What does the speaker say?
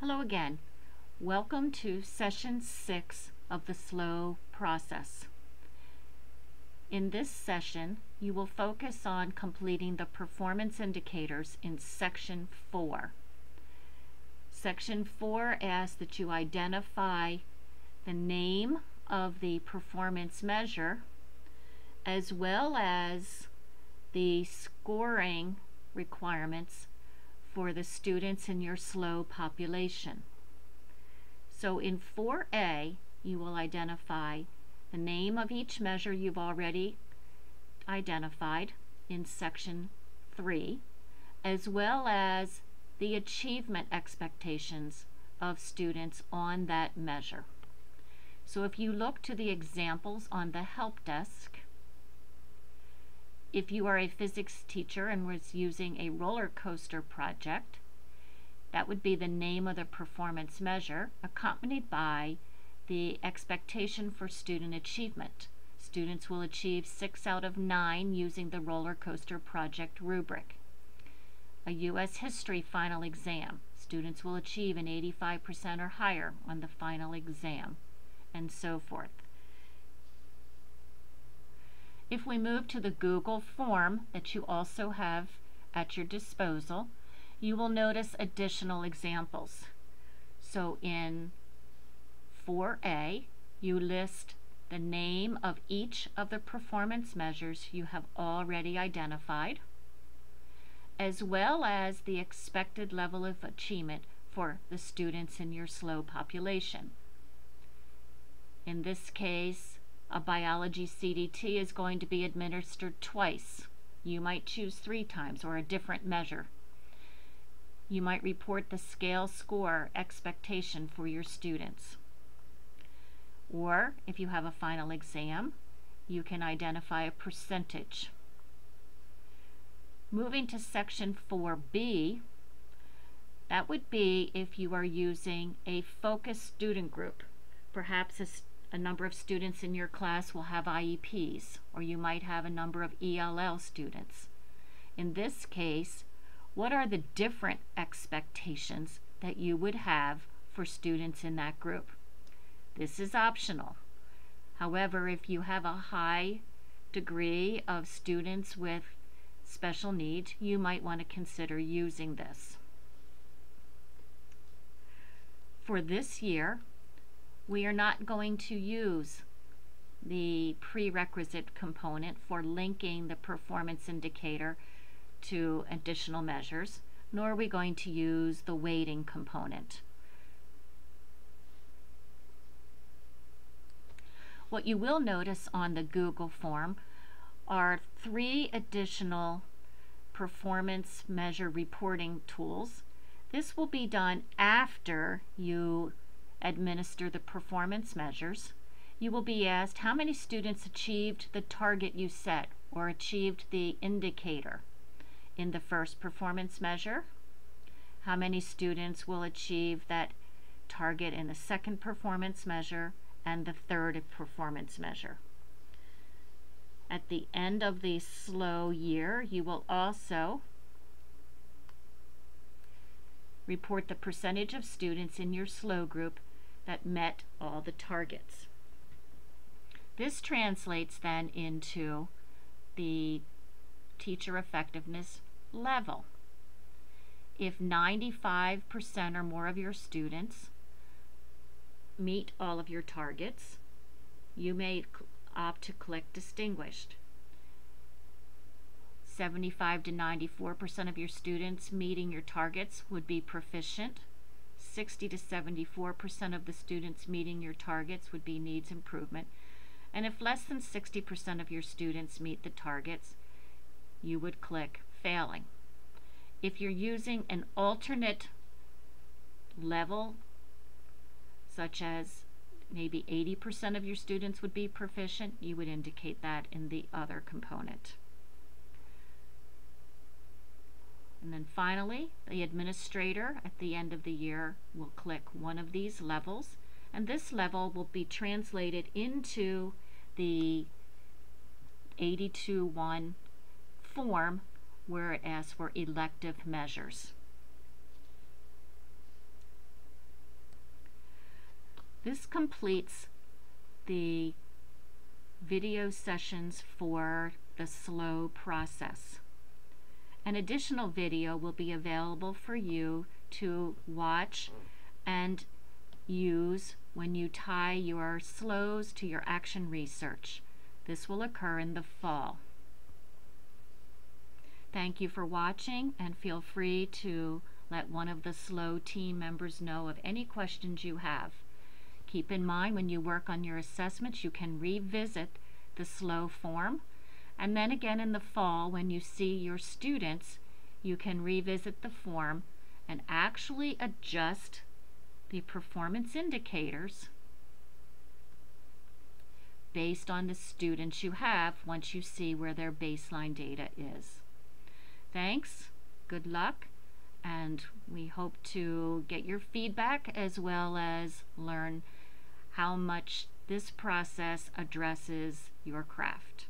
Hello again. Welcome to Session 6 of the SLO process. In this session, you will focus on completing the performance indicators in Section 4. Section 4 asks that you identify the name of the performance measure as well as the scoring requirements for the students in your SLO population. So in 4A, you will identify the name of each measure you've already identified in Section 3, as well as the achievement expectations of students on that measure. So if you look to the examples on the help desk, if you are a physics teacher and was using a roller coaster project, that would be the name of the performance measure, accompanied by the expectation for student achievement. Students will achieve 6 out of 9 using the roller coaster project rubric. A U.S. history final exam, students will achieve an 85% or higher on the final exam, and so forth. If we move to the Google form that you also have at your disposal, you will notice additional examples. So in 4A, you list the name of each of the performance measures you have already identified, as well as the expected level of achievement for the students in your SLO population. In this case, a biology CDT is going to be administered twice. You might choose 3 times or a different measure. You might report the scale score expectation for your students. Or if you have a final exam, you can identify a percentage. Moving to Section 4B, that would be if you are using a focused student group. Perhaps a number of students in your class will have IEPs, or you might have a number of ELL students. In this case, what are the different expectations that you would have for students in that group? This is optional. However, if you have a high degree of students with special needs, you might want to consider using this. For this year, we are not going to use the prerequisite component for linking the performance indicator to additional measures, nor are we going to use the weighting component. What you will notice on the Google form are 3 additional performance measure reporting tools. This will be done after you administer the performance measures. You will be asked how many students achieved the target you set or achieved the indicator in the first performance measure, how many students will achieve that target in the second performance measure, and the third performance measure. At the end of the SLO year, you will also report the percentage of students in your SLO group that met all the targets. This translates then into the teacher effectiveness level. If 95% or more of your students meet all of your targets, you may opt to click Distinguished. 75 to 94% of your students meeting your targets would be Proficient. 60 to 74% of the students meeting your targets would be Needs Improvement. And if less than 60% of your students meet the targets, you would click Failing. If you're using an alternate level, such as maybe 80% of your students would be Proficient, you would indicate that in the other component. And then finally, the administrator at the end of the year will click one of these levels, and this level will be translated into the 82-1 form where it asks for elective measures. This completes the video sessions for the SLO process. An additional video will be available for you to watch and use when you tie your SLOs to your action research. This will occur in the fall. Thank you for watching, and feel free to let one of the SLO team members know of any questions you have. Keep in mind, when you work on your assessments, you can revisit the SLO form, and then again in the fall when you see your students, you can revisit the form and actually adjust the performance indicators based on the students you have once you see where their baseline data is. Thanks, good luck, and we hope to get your feedback as well as learn how much this process addresses your craft.